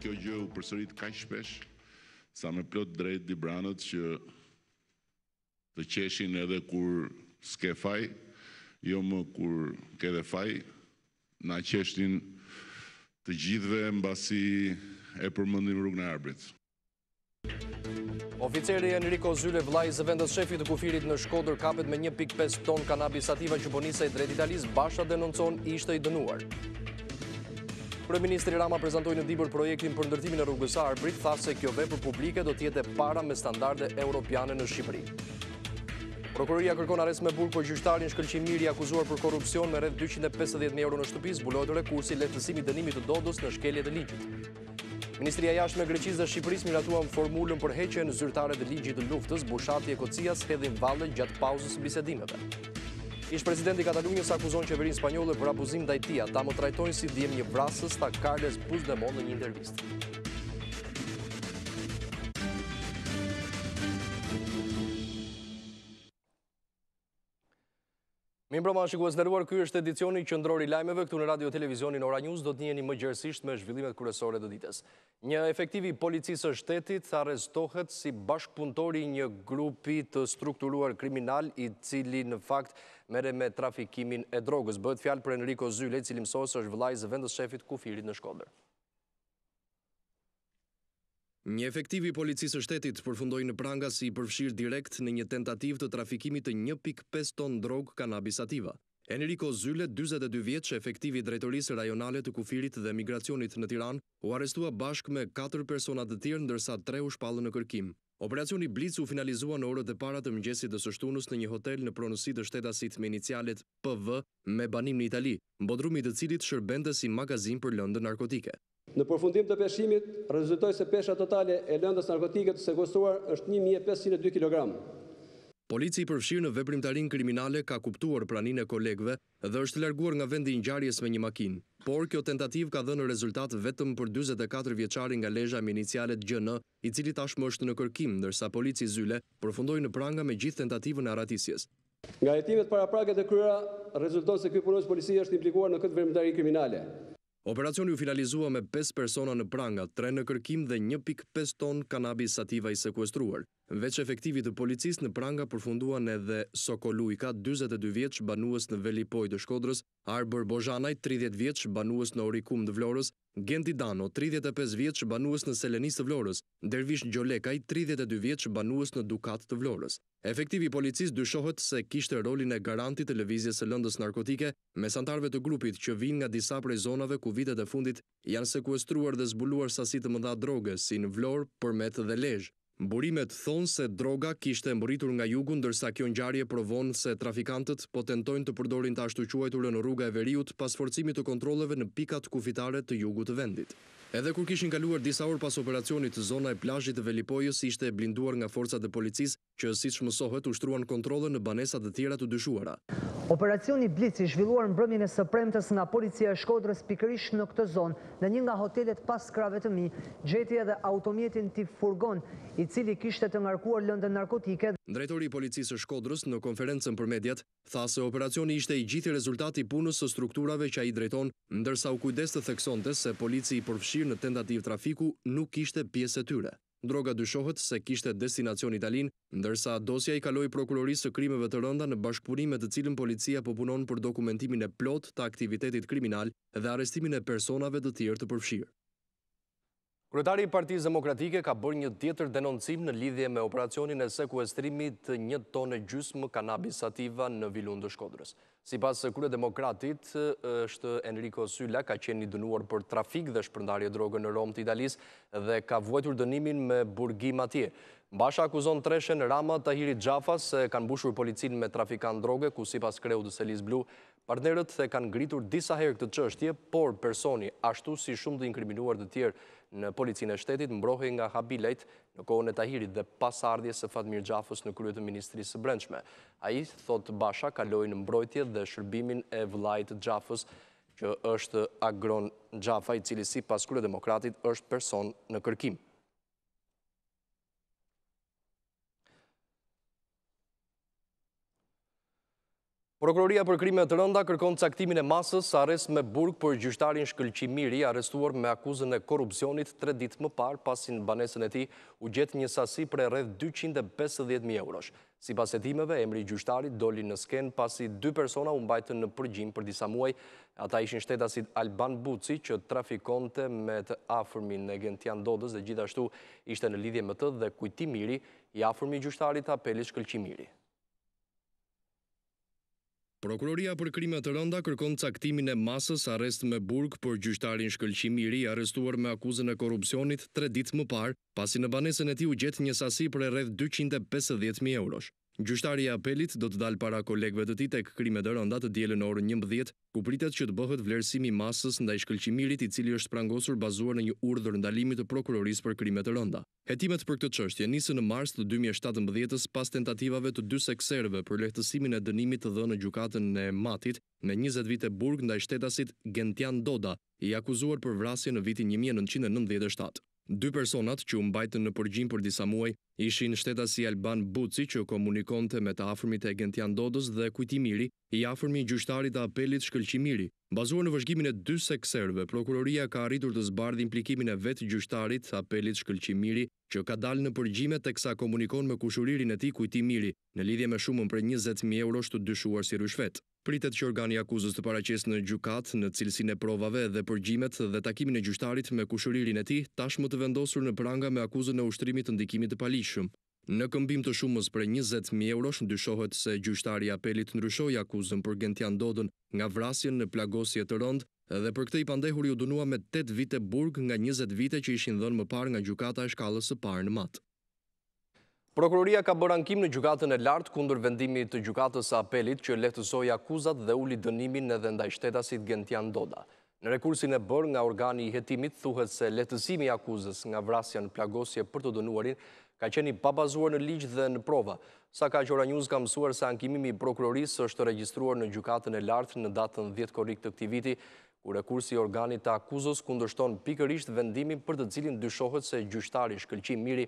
kjo gjë u përsërit kaq shpesh, sa me plot drejt Libranët që të qeshin edhe kur s'ke faj, jo më kur ke dhe faj, na qeshtin të gjithve mbasi e përmendim rrugën e Arbrit. Oficeri Enrico Zyle, vllai i zëvendës shefit të kufirit në Shkodër, kapet me 1.5 ton kanabis sativa që po nisej drejt Italis. Basha denoncon ishte i dënuar. Kryeministri Rama prezantoi në Dibër projektin për ndërtimin e rrugës së Arbrit, tha se kjo vepër publike do të jetë para me standarde europiane në Shqipëri. Prokuroria kërkon arrest me burg për gjyqtarin Shkëlqimiri akuzuar për korrupsion me rreth 250.000 euro në shtëpi. Zbulohet rekursi lehtësimi i dënimit të dodës në shkeljet e ligjit. Ministria e Jashtme e Greqisë dhe Shqipërisë miratuan formulën për heqjen zyrtare të ligjit të luftës. Bushati e Kocias hedhin valle gjatë pauzës së bisedimeve. Ish-presidenti i Katalunjës akuzon qeverinë spanjolle për abuzim ndaj tij. Ata më trajtojnë si djem një vrasës, tha Carles Puigdemont në një intervistë. Mirëmbrëma shikues nderuar, ky është edicioni qendror i lajmeve këtu në Radio Televizionin Ora News. Do të njiheni më gjerësisht me zhvillimet kryesore të ditës. Një efektiv i policisë së shtetit arrestohet si bashkëpunëtor i një grupi të strukturuar kriminal i cili në fakt merret me trafikimin e drogës. Bëhet fjalë për Enrico Zyle, i cili mësohet se është vllai i zëvendës shefit kufirit në Shkodër. Një efektiv i policisë së shtetit përfundoi në pranga si përfshirë direkt në një tentativë të trafikimit të 1.5 ton drogë kanabis sativa. Enrico Zyle, 42 vjeç, efektiv i drejtorisë rajonale të kufirit dhe migracionit në Tiranë, u arrestua bashkë me 4 persona të tjerë, ndërsa 3 u shpallën në kërkim. Operacioni Blitz u finalizua në orët e para të mëngjesit të së shtunës në një hotel në pronësi të shtetasit me inicialet PV me banim në Itali, mbodrumi i të cilit shërbente si magazin për lëndë narkotike. Në përfundim të peshimit, rezultoi se pesha totale e lëndës narkotike të sekuestruar është 1.502 kg. Polici i përfshirë në veprimtarinë kriminale ka kuptuar praninë e kolegëve dhe është larguar nga vendi i ngjarjes me një makinë. Por kjo tentativë ka dhënë rezultat vetëm për 44 vjeçarin nga Lezhë me inicialet GN, i cili tashmë është në kërkim, ndërsa polici Zyle përfundoi në pranga me gjithë tentativën e arratisjes. Nga hetimet paraprake të kryera, rezulton se ky punonjës policie është implikuar në këtë veprimtari kriminale. Operacioni u finalizua me 5 persona në pranga, 3 në kërkim dhe 1.5 ton kanabis sativa i sekuestruar. Veç efektivit të policisë në pranga përfunduan edhe Soko Lujka, 42 vjeç, banues në Velipoj të Shkodrës, Arbër Bozhanaj, 30 vjeç, banues në Orikum të Vlorës, Genti Dano, 35 vjeç, banues në Selenis të Vlorës, Dervish Gjolekaj, 32 vjeç, banues në Dukat të Vlorës. Efektivi i policisë dyshohet se kishte rolin e garantit të lëvizjes së lëndës narkotike mes antarëve të grupit që vinë nga disa prej zonave ku vitet e fundit janë sekuestruar dhe zbuluar sasi të mëdha droge, si në Vlorë, Përmet dhe Lezhë. Burimet thonë se droga kishte mbërritur nga jugu, ndërsa kjo ngjarje provon se trafikantët po tentojnë të përdorin të ashtu quajturën në rruga e Veriut pas forcimit të kontrolleve në pikat kufitare të jugut të vendit. Edhe kur kishin kaluar disa orë pas operacionit, zona e plazhit të Velipojës ishte blinduar nga forcat e policisë që, siç mësohet, ushtruan kontrolle në banesa të tjera të dyshuara. Operacioni Blitz i zhvilluar mbrëmjen e së premtes nga policia e Shkodrës pikërisht në këtë zonë, në një nga hotelet pas krave të mi, gjeti edhe automjetin tip furgon, i cili kishte të ngarkuar lëndën narkotike. Drejtori i policisë së Shkodrës në konferencën për mediat tha se operacioni ishte i gjithë rezultati i punës së strukturave që ai drejton, ndërsa u kujdes të theksonte se polici i përfshirë në tentativë trafiku nuk ishte pjesë e tyre. Droga dyshohet se kishte destinacion italin, ndërsa dosja i kaloi prokurorisë së krimeve të rënda në bashkëpunim me të cilën policia po punon për dokumentimin e plotë të aktivitetit kriminal dhe arrestimin e personave të tjerë të përfshirë. Kryetari i Partisë Demokratike ka bërë një tjetër denoncim në lidhje me operacionin e sekuestrimit të 1,5 tonë kanabis sativa në Vilun të Shkodrës. Sipas kryedemokratit, është Enrico Zyle ka qenë i dënuar për trafik dhe shpërndarje droge në Rom të Italisë dhe ka vuajtur dënimin me burgim atje. Basha akuzon treshen Rama Tahiri Xhafa se kanë mbushur policinë me trafikant droge, ku sipas kreut të Selis Blu, partnerët e kanë ngritur disa herë këtë çështje, por personi, ashtu si shumë të inkriminuar të tjerë në policinë e shtetit, mbrohej nga habilejt në kohën e Tahirit dhe pas ardhjes së Fatmir Xhafës në krye të Ministrisë së Brendshme. Ai, thot Basha, kaloi në mbrojtje dhe shërbimin e vllait të Xhafës, që është Agron Xhafa, i cili sipas kryedemokratit është person në kërkim. Prokuroria për krime të rënda kërkon caktimin e masës arrest me burg për gjyqtarin Shkëlqimiri, arrestuar me akuzën e korrupsionit 3 ditë më parë, pasi në banesën e tij u gjet një sasi për rreth 250.000 eurosh. Sipas hetimeve, emri i gjyqtarit doli në skenë pasi 2 persona u mbajtën në përgjim për disa muaj. Ata ishin shtetasit Alban Buci, që trafikonte me të afërmin e Gentian Dodës dhe gjithashtu ishte në lidhje me të dhe Kujti Miri, i afërmi i gjyqtarit apelit Shkëlqimiri. Prokuroria për krime të rënda kërkon caktimin e masës arrest me burg për gjyqtarin Shkëlqimiri, arrestuar me akuzën e korrupsionit 3 ditë më parë, pasi në banesën e tij u gjet një sasi për rreth 250.000 eurosh. Gjyqtari i apelit do të dalë para kolegëve të tij tek krimet e rënda të dielën në orën 11, ku pritet që të bëhet vlerësimi i masës ndaj Shkëlqimirit, i cili është sprangosur bazuar në një urdhër ndalimi të prokurorisë për krime të rënda. Hetimet për këtë çështje nisën në mars të 2017 pas tentativave të 2 sekserëve për lehtësimin e dënimit të dhënë në gjykatën e Matit me 20 vite burg ndaj shtetasit Gentian Doda, i akuzuar për vrasje në vitin 1997. 2 personat që u mbajtën në përgjim për disa muaj ishin shtetasi Alban Buci, që komunikonte me të afërmit e Gentian Dodës, dhe Kujti Miri, i afërmi i gjyqtarit të apelit Shkëlqimiri. Bazuar në vëzhgimin e 2 sekserëve, prokuroria ka arritur të zbardhë implikimin e vetë gjyqtarit të apelit Shkëlqimiri, që ka dalë në përgjime teksa komunikon me kushuririn e tij Kujti Miri, në lidhje me shumën për 20.000 eurosh të dyshuar si rishvet. Pritet që organi i akuzës të paraqesë në gjykat në cilësinë e provave dhe përgjimet dhe takimin e gjyqtarit me kushuririn e tij, tashmë të vendosur në pranga me akuzën e ushtrimit të ndikimit të paligjshëm. Në këmbim të shumës për 20.000 eurosh, ndyshohet se gjyqtari i apelit ndryshoi akuzën për Gentian Dodën nga vrasjen në plagosje të rëndë, dhe për këtë i pandehuri u dënua me 8 vite burg nga 20 vite që ishin dhënë më parë nga gjykata e shkallës së parë në Mat. Prokuroria ka bërë ankim në gjykatën e lartë kundër vendimit të gjykatës së apelit që lehtësoi akuzat dhe uli dënimin edhe ndaj shtetasit Gentian Doda. Në rekursin e bërë nga organi i hetimit thuhet se lehtësimi i akuzës nga vrasja në plagosje për të dënuarin ka qenë i pabazuar në ligj dhe në prova. Sa ka Ora News ka mësuar se ankimimi i prokurorisë është regjistruar në gjykatën e lartë në datën 10 korrik të këtij viti, ku rekursi i organit të akuzës kundërshton pikërisht vendimin për të cilin dyshohet se gjyqtari Shkëlqimiri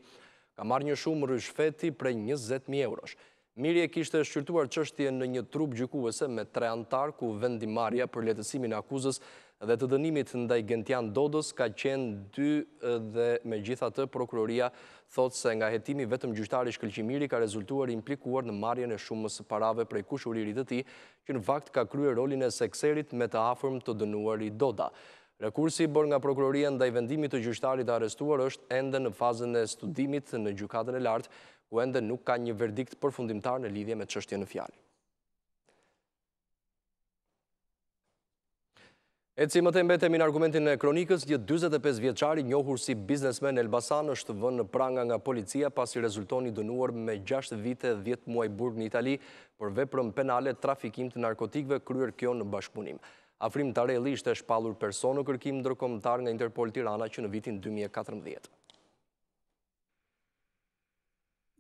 ka marrë një shumë rishfeti prej 20.000 eurosh. Miri e kishte shqyrtuar çështjen në një trup gjykuese me 3 antar, ku vendimarrja për lehtësimin e akuzës dhe të dënimit ndaj Gentian Dodës ka qenë 2 dhe megjithatë prokuroria thot se nga hetimi vetëm gjyqtari Shkëlqimiri ka rezultuar implikuar në marrjen e shumës parave prej kushuririt të tij, që në fakt ka kryer rolin e sekserit me të afërm të dënuari Doda. Rekursi bërë nga prokuroria ndaj vendimit të gjyqtarit të arrestuar është ende në fazën e studimit në gjykatën e lartë, ku ende nuk ka një verdikt përfundimtar në lidhje me çështjen në fjalë. Si më të mbetemi në argumentin e kronikës, një 45 vjeçari njohur si biznesmen Elbasan është vënë në pranga nga policia pasi rezultoni dënuar me 6 vite 10 muaj burg në Itali për veprën penale trafikim të narkotikëve kryer kjo në bashkëpunim. Afrim Tarelli ishte shpallur person në kërkim ndërkombëtar nga Interpol Tirana që në vitin 2014.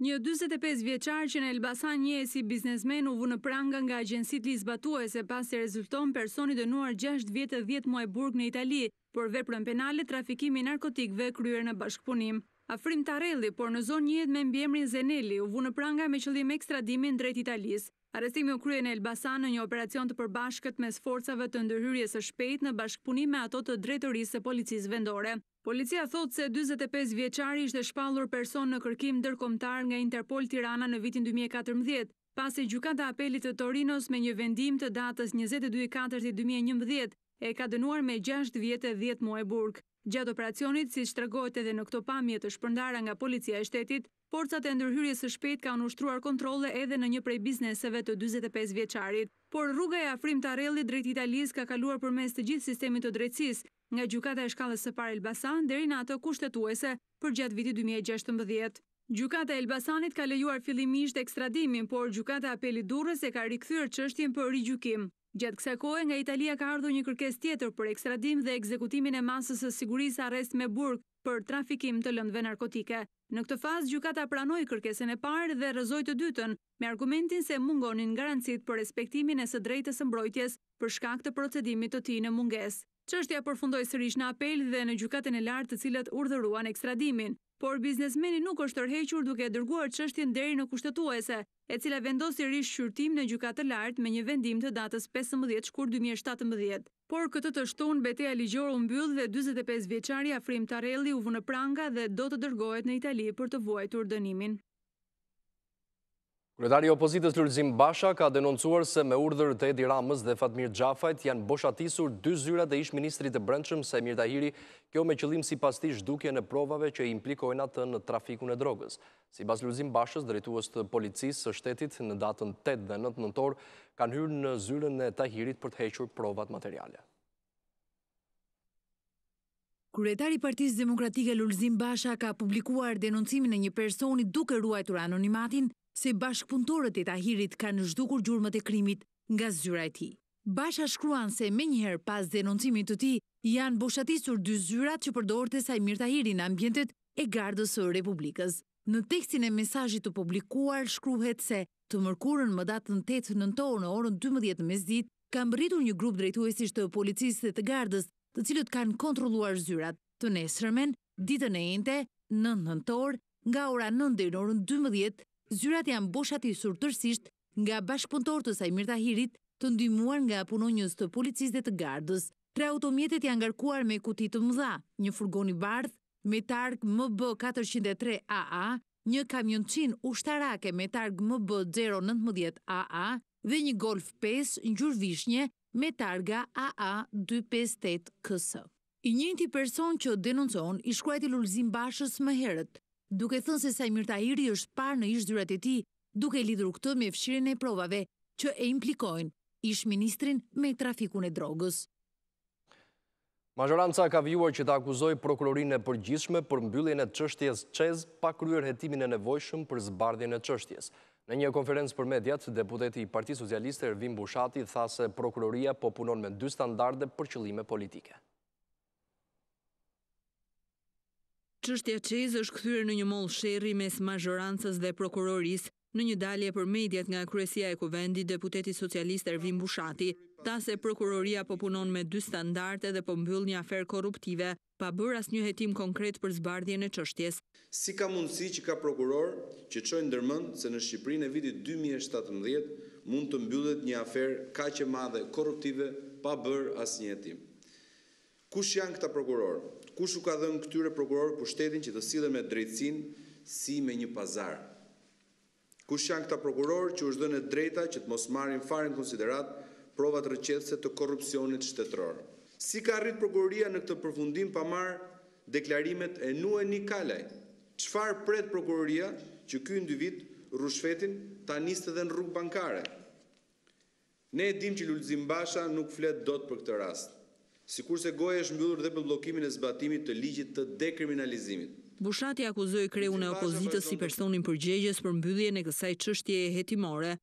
Një 45 vjeçar që në Elbasan njehet si biznesmen u vë në pranga nga agjensitë lizbatuese pasi rezulton personi dënuar 6 vite 10 muaj burg në Itali për veprën penale trafikimi narkotikëve kryer në bashkëpunim. Afrim Tarelli, por në zonë njihet me mbiemrin Zeneli, u vë në pranga me qëllim ekstradimin drejt Italisë. Arrestimi u krye në Elbasan në një operacion të përbashkët mes forcave të ndërhyrjes së shpejtë në bashkëpunim me ato të drejtorisë së policisë vendore. Policia thot se 45 vjeçari ishte shpallur person në kërkim ndërkombëtar nga Interpol Tirana në vitin 2014, pasi gjykata e apelit të Torinos me një vendim të datës 22/4/2011 e ka dënuar me 6 vite 10 muaj burg. Gjatë operacionit, siç tregohet edhe në këto pamje të shpërndara nga policia e shtetit, forcat e ndërhyrjes së shpejtë kanë ushtruar kontrolle edhe në një prej bizneseve të 45 vjeçarit. Por rruga e Afrim Tarellit drejt Italisë ka kaluar përmes të gjithë sistemit të drejtësisë, nga gjykata e shkallës së parë Elbasan deri në atë kushtetuese për gjatë vitit 2016. Gjykata e Elbasanit ka lejuar fillimisht ekstradimin, por gjykata e apelit Durrës e ka rikthyer çështjen për rigjykim. Gjatë kësaj kohe nga Italia ka ardhur një kërkesë tjetër për ekstradim dhe ekzekutimin e masës së sigurisë arrest me burg për trafikim të lëndëve narkotike. Në këtë fazë gjykata pranoi kërkesën e parë dhe rrëzoi të dytën, me argumentin se mungonin garancitë për respektimin e së drejtës së mbrojtjes për shkak të procedimit të tij në mungesë. Çështja përfundoi sërish në apel dhe në gjykatën e lartë, të cilët urdhëruan ekstradimin. por biznesmeni nuk është tërhequr duke dërguar çështjen deri në kushtetuese, e cila vendosi rish shqyrtim në gjykatë të lartë me një vendim të datës 15 shkurt 2017. Por këtë të shtunë betejë ligjore u mbyll dhe 45 vjeçari Afrim Tarelli u vë në pranga dhe do të dërgohet në Itali për të vuajtur dënimin. Kryetari i opozitës Lulzim Basha ka denoncuar se me urdhër të Edi Ramës dhe Fatmir Xhafajt janë boshatisur 2 zyrat e ish-ministrit të Brendshëm Sajmir Tahiri, kjo me qëllim sipas tij zhdukjen e provave që implikojnë atë në trafikun e drogës. Sipas Lulzim Bashës, drejtues të policisë së shtetit në datën 8 dhe 9 nëntor kanë hyrë në zyrën e Tahirit për të hequr provat materiale. Kryetari i Partisë Demokratike Lulzim Basha ka publikuar denoncimin e një personi duke ruajtur anonimatin se bashkëpunëtorët e Tahirit kanë zhdukur gjurmët e krimit nga zyra e tij. Basha shkruan se menjëherë pas denoncimit të tij janë boshatisur 2 zyrat që përdorte Sajmir Tahiri në ambientet e Gardës së Republikës. Në tekstin e mesazhit të publikuar shkruhet se të mërkurën më datën 8 nëntor në orën 12 në mesditë ka mbërritur një grup drejtuesish të policisë të Gardës, të cilët kanë kontrolluar zyrat. Të nesërmen, ditën e njëjtë, 9 nëntor, nga ora 9 deri në orën 12, zyrat janë boshatisur tërësisht nga bashkëpunëtorët të Sajmir Tahirit, të ndihmuar nga punonjës të policisë dhe të Gardës. 3 automjetet janë ngarkuar me kuti të mëdha, një furgon i bardh me targ MB 403 AA, një kamionçin ushtarake me targ MB 019 AA dhe një Golf 5 ngjyrë vishnje me targa AA 258 KS. I njëjti person që denoncon i shkruajti Lulzim Bashës më herët, duke thënë se Sajmir Tahiri është parë në ish-zyrat e tij, duke lidhur këtë me fshirjen e provave që e implikojnë ish-ministrin me trafikun e drogës. Majoranca ka vijuar që të akuzojë prokurorinë e përgjithshme për mbylljen e çështjes Çez pa kryer hetimin e nevojshëm për zbardhjen e çështjes. Në një konferencë për mediat, deputeti i Partisë Socialiste Ervin Bushati tha se prokuroria po punon me 2 standarde për qëllime politike. Çështja Çez është kthyer në një moll sherrri mes mazhorancës dhe prokurorisë. Në një dalje për mediat nga kryesia e kuvendit, deputeti socialist Ervin Bushati tha se prokuroria po punon me 2 standarde dhe po mbyll një aferë korruptive, pa bërë asnjë hetim konkret për zbardhjen e çështjes. Si ka mundësi që ka prokuror që çojnë ndërmend se në Shqipërinë e vitit 2017 mund të mbyllet një aferë kaq e madhe korruptive pa bërë asnjë hetim? Kush janë këta prokuror? Kush u ka dhënë këtyre prokurorë pushtetin që të sillen me drejtësinë si me një pazar? Kush janë këta prokurorë që u është dhënë drejta që të mos marrin fare në konsiderat provat rrëqetëse të korrupsionit shtetëror? Si ka arrit prokuroria në këtë përfundim pa marrë deklarimet e Nueni Kalaj? Çfarë pret prokuroria që ky individ rrushfetin ta nisë edhe në rrugë bankare? Ne e dim që Lulzim Basha nuk flet dot për këtë rast. Sikurse goja është mbyllur dhe për bllokimin e zbatimit të ligjit të dekriminalizimit. Bushati akuzoi kreun e opozitës si personin përgjegjës për mbylljen e kësaj çështjeje hetimore.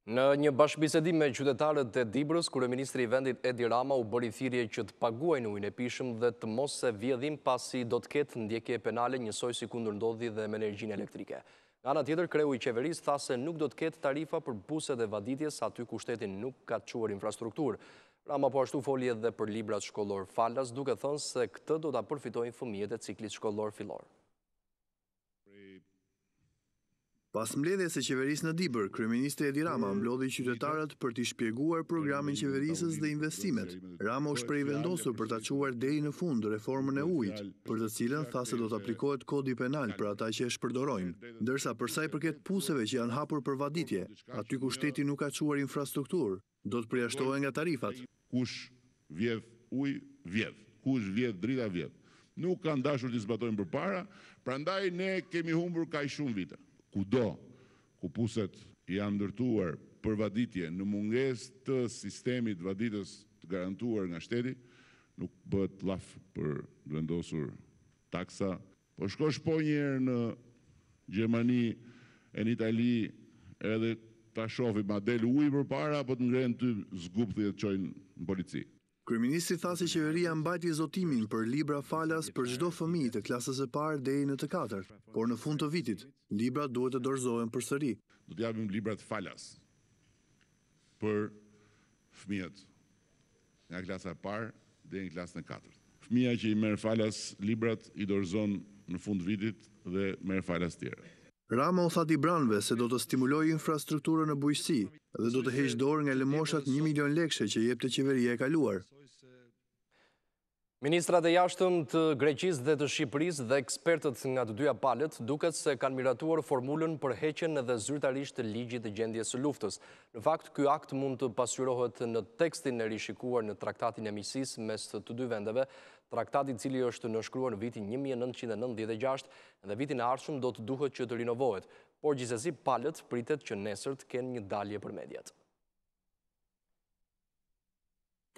Në një bashkëbisedim me qytetarët e Dibrës, kryeministri i vendit Edi Rama u bëri thirrje që të paguajnë ujin e pishëm dhe të mos se vjedhin pasi do të ketë ndjekje penale njësoj si kundër ndodhi dhe me energjinë elektrike. Nga ana tjetër, kreu i qeverisë tha se nuk do të ketë tarifa për buset e vaditjes aty ku shteti nuk ka çuar infrastrukturë. Rama po ashtu foli edhe për librat shkollor falas, duke thënë se këtë do ta përfitojnë fëmijët e ciklit shkollor fillor. Pas mbledhjes së qeverisë në Dibër, kryeministri Edi Rama mblodhi qytetarët për t'i shpjeguar programin qeverisës dhe investimet. Rama u shpreh vendosur për ta çuar deri në fund reformën e ujit, për të cilën tha se do të aplikohet kodi penal për ata që e shpërdorojnë. Ndërsa për sa i përket puseve që janë hapur për vaditje, aty ku shteti nuk ka çuar infrastrukturë, do të përjashtohen nga tarifat. Kush vjedh ujë, vjedh. Kush vjedh drita, vjedh. Nuk kanë dashur të zbatojnë përpara, prandaj ne kemi humbur kaq shumë vite. Kudo ku puset janë ndërtuar për vaditje në mungesë të sistemit vaditës të garantuar nga shteti, nuk bëhet llaf për vendosur taksa. Po shkosh po një herë në Gjermani e në Itali edhe ta shohim ma del ujë përpara apo të ngren ty zgupthi dhe të çojnë në polici. Kryeministri tha se qeveria mbajti zotimin për libra falas për çdo fëmijë të klasës së parë deri në të katërt, por në fund të vitit librat duhet të dorëzohen përsëri. Do të japim librat falas për fëmijët nga klasa e parë deri në klasën e katërt. fëmia që i merr falas librat i dorëzon në fund vitit dhe merr falas tjera. Rama u tha Dibranëve se do të stimulojë infrastrukturën në bujqësi dhe do të heqë dorë nga lëmoshat 1 milion lekëshe që jepte qeveria e kaluar. Ministrat e jashtëm të Greqisë dhe të Shqipërisë dhe ekspertët nga të dyja palët duket se kanë miratuar formulën për heqjen edhe zyrtarisht të ligjit të gjendjes së luftës. Në fakt, ky akt mund të pasqyrohet në tekstin e rishikuar në traktatin e miqësisë mes të dy vendeve, traktati i cili është nënshkruar në vitin 1996 dhe vitin e ardhshëm do të duhet që të rinovohet, por gjithsesi palët pritet që nesër të kenë një dalje për mediat.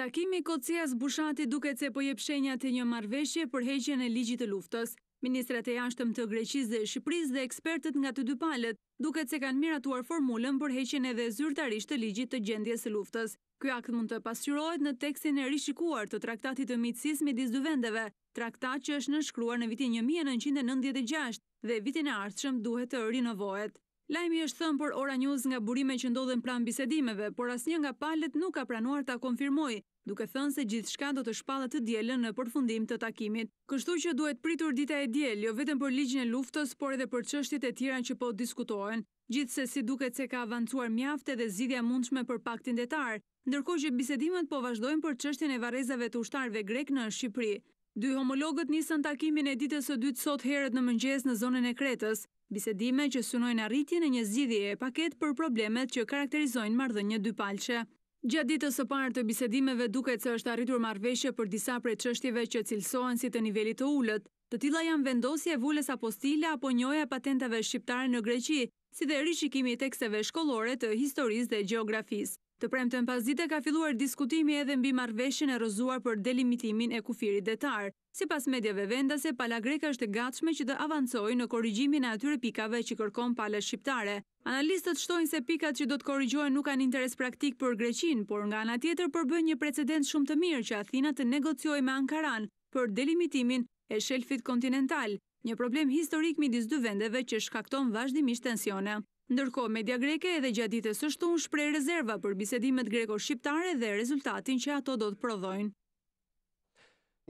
Takimi i Kocias Bushati duket se po jep shenja të një marrëveshje për heqjen e ligjit të luftës. Ministrat e jashtëm të Greqisë dhe Shqipërisë dhe ekspertët nga të dy palët duket se kanë miratuar formulën për heqjen edhe zyrtarisht të ligjit të gjendjes së luftës. Ky akt mund të pasqyrohet në tekstin e rishikuar të traktatit të miqësisë midis dy vendeve, traktat që është nënshkruar në vitin 1996 dhe vitin e ardhshëm duhet të rinovohet. Lajmi është thënë për Ora News nga burime që ndodhen pranë bisedimeve, por asnjë nga palët nuk ka pranuar ta konfirmojë, duke thënë se gjithçka do të shpallet të dielën në përfundim të takimit. Kështu që duhet pritur dita e diel, jo vetëm për ligjin e luftës, por edhe për çështjet e tjera që po diskutohen. Gjithsesi duket se ka avancuar mjaft edhe zgjidhja e mundshme për paktin detar, ndërkohë që bisedimet po vazhdojnë për çështjen e varrezave të ushtarëve grek në Shqipëri. Dy homologët nisën takimin e ditës së dytë sot herët në mëngjes në zonën e Kretës, bisedime që synojnë arritjen e një zgjidhjeje paketë për problemet që karakterizojnë marrëdhënien dypalçe. Gjatë ditës së parë të bisedimeve duket se është arritur marrëveshje për disa prej çështjeve që cilësohen si të nivelit të ulët. Të tilla janë vendosja e vulës apostile apo njohja e patentave shqiptare në Greqi, si dhe rishikimi i teksteve shkollore të historisë dhe gjeografisë. Të premten pasdite ka filluar diskutimi edhe mbi marrëveshjen e rrëzuar për delimitimin e kufirit detar. Sipas mediave vendase, pala greke është e gatshme që të avancojë në korrigjimin e atyre pikave që kërkon pala shqiptare. Analistët shtojnë se pikat që do të korrigjohen nuk kanë interes praktik për Greqinë, por nga ana tjetër përbën një precedent shumë të mirë që Athina të negociojë me Ankaran për delimitimin e shelfit kontinental, një problem historik midis dy vendeve që shkakton vazhdimisht tensione. Ndërkohë, media greke edhe gjatë ditës së shtunë shpreh rezerva për bisedimet greko-shqiptare dhe rezultatin që ato do të prodhojnë.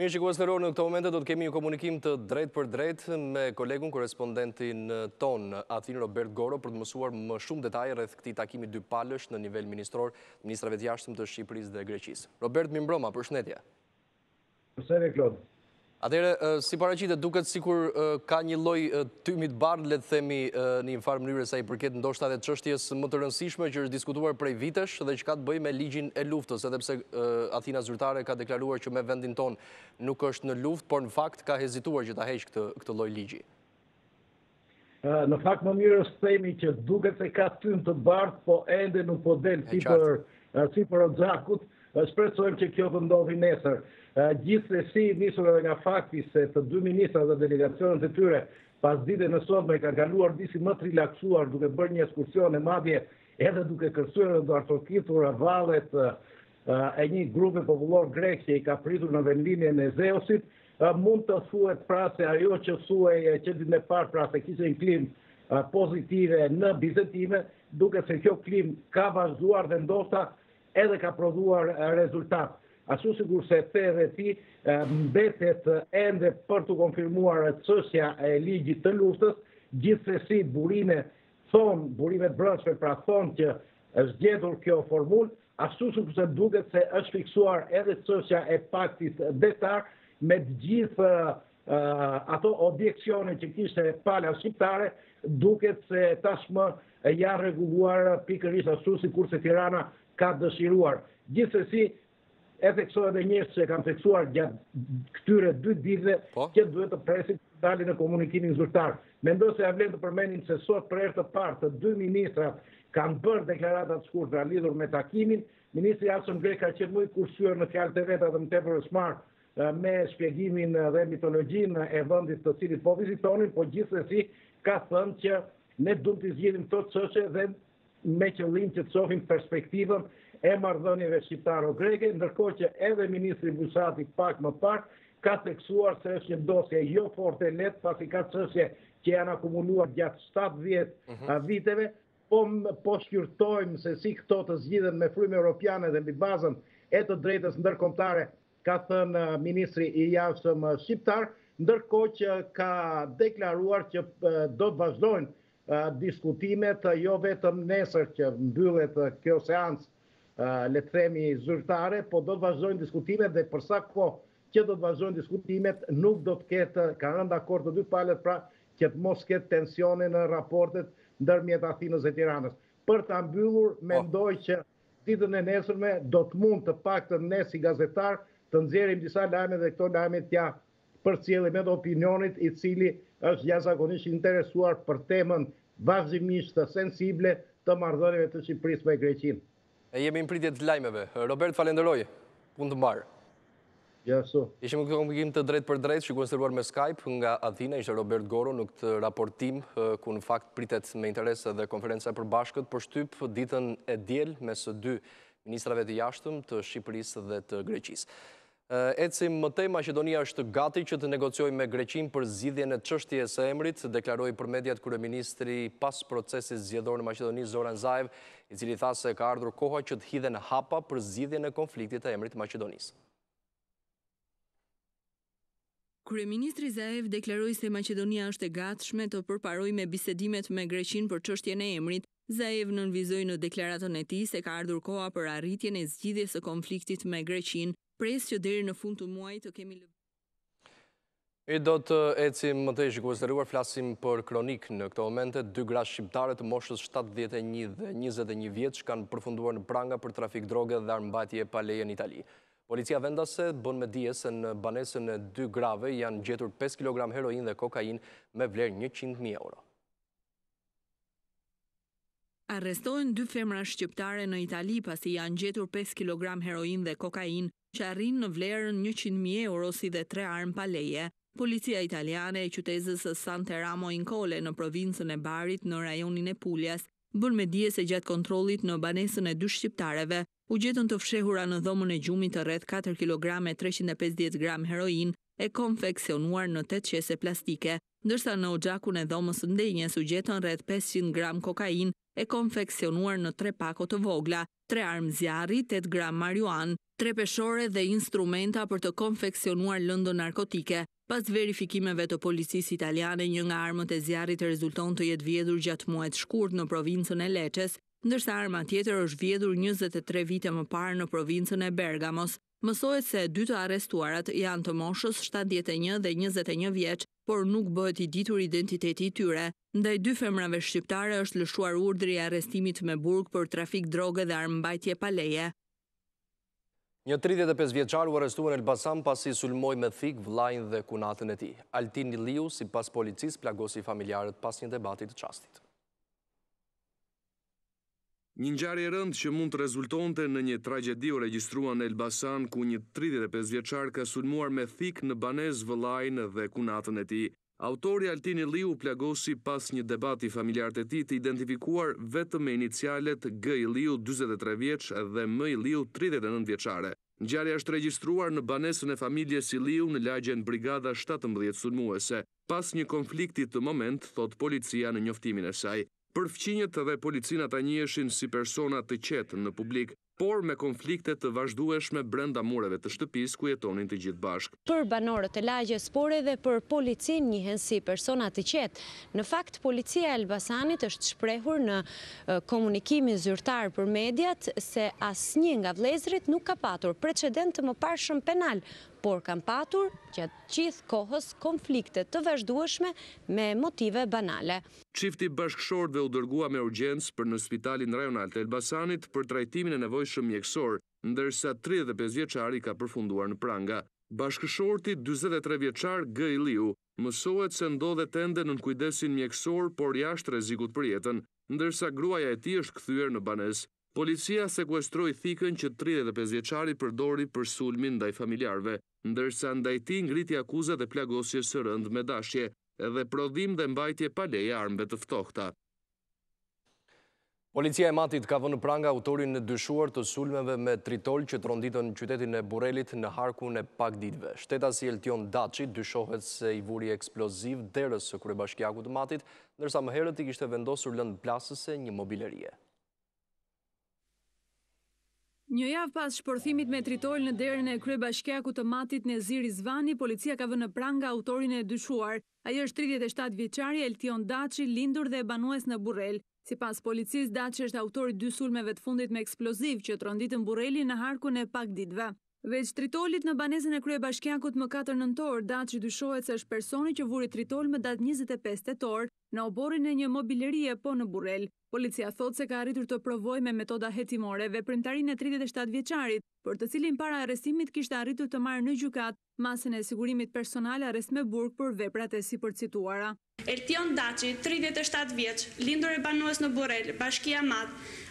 Mirë shikues të nderuar, në këtë moment do të kemi një komunikim të drejtë për drejtë me kolegun korespondentin ton, Atin Robert Goro, për të mësuar më shumë detaje rreth këtij takimi dypalësh në nivel ministror, ministrave të jashtëm të Shqipërisë dhe Greqisë. Robert, mirëmbrëma, përshëndetje. Përshëndetje, Klod. Atëherë, si paraqitet, duket sikur ka një lloj tymi të bardhë, le të themi, në një farë mënyrë sa i përket ndoshta edhe çështjes më të rëndësishme që është diskutuar prej vitesh dhe që ka të bëjë me ligjin e luftës, edhe pse Athina zyrtare ka deklaruar që me vendin ton nuk është në luftë, por në fakt ka hezituar që ta heqë këtë lloj ligji. Në fakt më mirë është themi që duket se ka tym të bardhë, po ende nuk po del sipër xhakut. Shpresojmë që kjo të ndodhi nesër. Gjithsesi, nisur edhe nga fakti se të dy ministrat dhe delegacionet e tyre pas ditës në sotme kanë kaluar disi më të relaksuar duke bërë një ekskursion e madje edhe duke kërcyer dhe artokitur vallet e një grupi popullor grek që i ka pritur në vendlinjen e Zeusit, mund të thuhet pra se ajo që thuhej që ditën e parë pra se kishte një klimë pozitive në bisedime, duket se kjo klimë ka vazhduar dhe ndoshta edhe ka prodhuar rezultat. Ashtu sikur se the dhe ti, mbetet ende për të konfirmuar çështja e ligjit të luftës, gjithsesi burime të brendshme pra thonë që është gjetur kjo formulë, ashtu sikur se duket se është fiksuar edhe çështja e paktit detar me të gjithë ato objekcione që kishte pala shqiptare, duket se tashmë janë rregulluar pikërisht ashtu sikur se Tirana ka dëshiruar. Gjithsesi, e theksohet edhe njerëz që kanë theksuar gjatë këtyre 2 ditëve që duhet të presin të dalin në komunikimin zyrtar. Mendoj se ja vlen të përmendim se sot për herë të parë të dy ministrat kanë bërë deklarata të shkurtra lidhur me takimin. Ministri i jashtëm grek ka qenë më i kursyer në fjalët e veta dhe më tepër shmar me shpjegimin dhe mitologjinë e vendit të cilit po vizitonin, po gjithsesi ka thënë që ne duhet të zgjidhim këto çështje dhe me qëllim që të shohim perspektivën e marrëdhënieve shqiptaro-greke, ndërkohë që edhe ministri Bushati pak më parë ka theksuar se është një dosje jo fort e lehtë, pasi ka çështje që janë akumuluar gjatë 70 viteve, po shqyrtojmë se si këto të zgjidhen me frymë europiane dhe mbi bazën e të drejtës ndërkombëtare ka thënë ministri I jashtëm shqiptar, ndërkohë që ka deklaruar që do të vazhdojnë diskutimet, jo vetëm nesër që mbyllet kjo seancë, le të themi zyrtare, po do të vazhdojnë diskutimet dhe për sa kohë që do të vazhdojnë diskutimet, nuk do të ketë, ka rënë dakord të dy palët, pra që të mos ketë tensione në raportet ndërmjet Athinës dhe Tiranës. Për ta mbyllur, mendoj që ditën e nesërme do të mund të paktën ne si gazetar të nxjerrim disa lajme dhe këto lajme t'ja përcjellim edhe opinionit I cili është jashtëzakonisht interesuar për temën vazhdimisht sensible të marrëdhënieve të Shqipërisë me Greqinë. Jemi në pritje të lajmeve. Robert, falenderoj. Punë të mbarë. Ishim në këtë komunikim të drejt për drejt, shikuar me Skype nga Athina, ishte Robert Goro në këtë raportim, ku në fakt pritet me interes dhe konferenca e përbashkët për shtyp ditën e diel mes dy ministrave të jashtëm të Shqipërisë dhe të Greqisë. Ecim më tej, Maqedonia është gati që të negociojë me Greqinë për zgjidhjen e çështjes së emrit, deklaroi për mediat kryeministri pas procesit zgjedhor në Maqedoni Zoran Zaev, I cili tha se ka ardhur koha që të hidhen hapa për zgjidhjen e konfliktit të emrit të Maqedonisë. Kryeministri Zaev deklaroi se Maqedonia është e gatshme të përparojë me bisedimet me Greqinë për çështjen e emrit. Zaev nënvizoi në deklaratën e tij se ka ardhur koha për arritjen e zgjidhjes së konfliktit me Greqinë, pres që deri në fund të muajit të kemi Do të ecim më tej, shikues të nderuar, flasim për kronik në këto momente. 2 gra shqiptare të moshës 71 dhe 21 vjeç kanë përfunduar në pranga për trafik droge dhe armëmbajtje pa leje në Itali. Policia vendase bën me dije se në banesën e 2 grave janë gjetur 5 kg heroin dhe kokain me vlerë 100.000 euro. Arrestohen 2 femra shqiptare në Itali pasi janë gjetur 5 kg heroin dhe kokain që arrin në vlerën 100.000 euro si dhe 3 armë pa leje. Policia italiane e qytetës së Santeramo in Colle në provincën e Barit në rajonin e Puljas bën me dije se gjatë kontrollit në banesën e 2 shqiptareve u gjetën të fshehura në dhomën e gjumit të rreth 4 kg e 350 gram heroin e konfeksionuar në 8 qese plastike, ndërsa në oxhakun e dhomës së ndenjes u gjetën rreth 500 gram kokain e konfeksionuar në 3 pako të vogla, 3 armë zjarri, 8 gram marijuan, 3 peshore dhe instrumenta për të konfeksionuar lëndë narkotike. Pas verifikimeve të policisë italiane, një nga armët e zjarrit rezulton të jetë vjedhur gjatë muajit shkurt në provincën e Lecces, ndërsa arma tjetër është vjedhur 23 vite më parë në provincën e Bergamos. Mësohet se 2 të arrestuarat janë të moshës 71 dhe 21 vjeç, por nuk bëhet I ditur identiteti I tyre. Ndaj 2 femrave shqiptare është lëshuar urdhri I arrestimit me burg për trafik droge dhe armëmbajtje pa leje. Një 35 vjeçar u arrestuar në Elbasan pasi sulmoi me thik vllajin dhe kunatën e tij. Altin Liu, sipas policisë, plagosi familjarët pas një debati të çastit. Një ngjarje e rëndë që mund të rezultonte në një tragjedi u regjistrua në Elbasan, ku një 35 vjeçar ka sulmuar me thik në banesë vllajin dhe kunatën e tij. Autori Altini Liu plagosi pas një debati familjarët e tij të identifikuar vetëm me inicialet G I Liu 43 vjeç dhe M I Liu 39 vjeçare. Ngjarja është regjistruar në banesën e familjes I Liu në lagjen Brigada 17 sulmuese. Pas një konflikti të moment, thot policia në njoftimin e saj. Përfqinjet dhe policinë ata njiheshin si persona të qetë në publik, por me konflikte të vazhdueshme brenda mureve të shtëpisë ku jetonin të gjithë bashkë. Për banorët e lagjes, por edhe për policinë njihen si persona të qetë. Në fakt, policia e Elbasanit është shprehur në komunikimin zyrtar për mediat se asnjë nga vëllezërit nuk ka patur precedent të mëparshëm penal, por kanë patur gjatë gjithë kohës konflikte të vazhdueshme me motive banale. Çifti bashkëshortëve u dërgua me urgjencë për në spitalin rajonal të Elbasanit për trajtimin e nevojshëm mjekësor, ndërsa 35 vjeçari ka përfunduar në pranga. Bashkëshorti 43 vjeçar G I Liu mësohet se ndodhet ende nën kujdesin mjekësor, por jashtë rrezikut për jetën, ndërsa gruaja e tij është kthyer në banesë. Policia sekuestroi thikën që 35 vjeçari përdori për sulmin ndaj familjarëve, ndërsa ndaj tij ngriti akuzat dhe plagosje së rëndë me dashje, edhe prodhim dhe mbajtje pa leje armëve të ftohta. Policia e Matit ka vënë në pranga autorin e dyshuar të sulmeve me tritol që tronditën në qytetin e Burelit në harkun e pak ditëve. Shtetasi Eltion Daçi dyshohet se I vuri eksploziv derës së kryebashkiakut të Matit, ndërsa më herët I kishte vendosur lëndë plasëse një mobilerie. Një javë pas shpërthimit me tritol në derën e kryebashkiakut të Matit Nezir Rizvani, policia ka vënë në pranga autorin e dyshuar. Ai është 37 vjeçari Edicion Daçi, lindur dhe banues në Burrel. Sipas policisë, Daçi është autori 2 sulmeve të fundit me eksploziv që tronditën Burrelin në harkun e pak ditëve. Veç tritolit në banesën e kryebashkiakut më 4 nëntor, Daçi dyshohet se është personi që vuri tritol më datë 25 tetor në oborrin e një mobilerie po në Burrel. Policia thot se ka arritur të provojë me metoda hetimore veprimtarinë e 37 vjeçarit, për të cilin para arrestimit kishte arritur të marrë në gjykat masën e sigurimit personal arrest me burg për veprat e sipërcituara. Edicion Daçi, 37 vjeç, lindur e banues në Burrel, Bashkia Mat.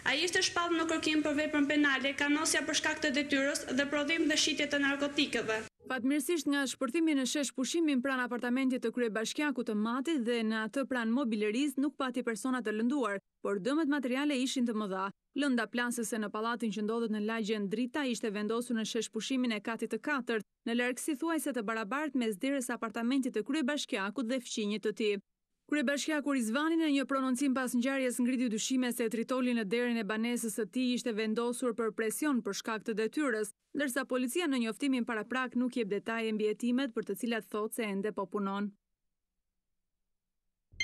Ai ishte shpallur në kërkim për veprën penale, kanosja për shkak të detyrës dhe prodhim dhe shitje të narkotikëve. Fatmirësisht nga shpërthimi në shesh pushimin pranë apartamentit të kryebashkiakut të Matit dhe në atë pranë mobilerisë nuk pati persona të lënduar, por dëmet materiale ishin të mëdha. Lënda plasëse në pallatin që ndodhet në lagjen Drita ishte vendosur në shesh pushimin e katit të 4, në largësi thuajse të barabartë mes derës së apartamentit të kryebashkiakut dhe fqinjit të tij. Kryebashkiaku Rizvani në një prononcim pas ngjarjes ngriti dyshime se tritoli në derën e banesës së tij ishte vendosur për presion për shkak të detyrës, ndërsa policia në njoftimin paraprak nuk jep detaje mbi hetimet për të cilat thotë se ende po punon.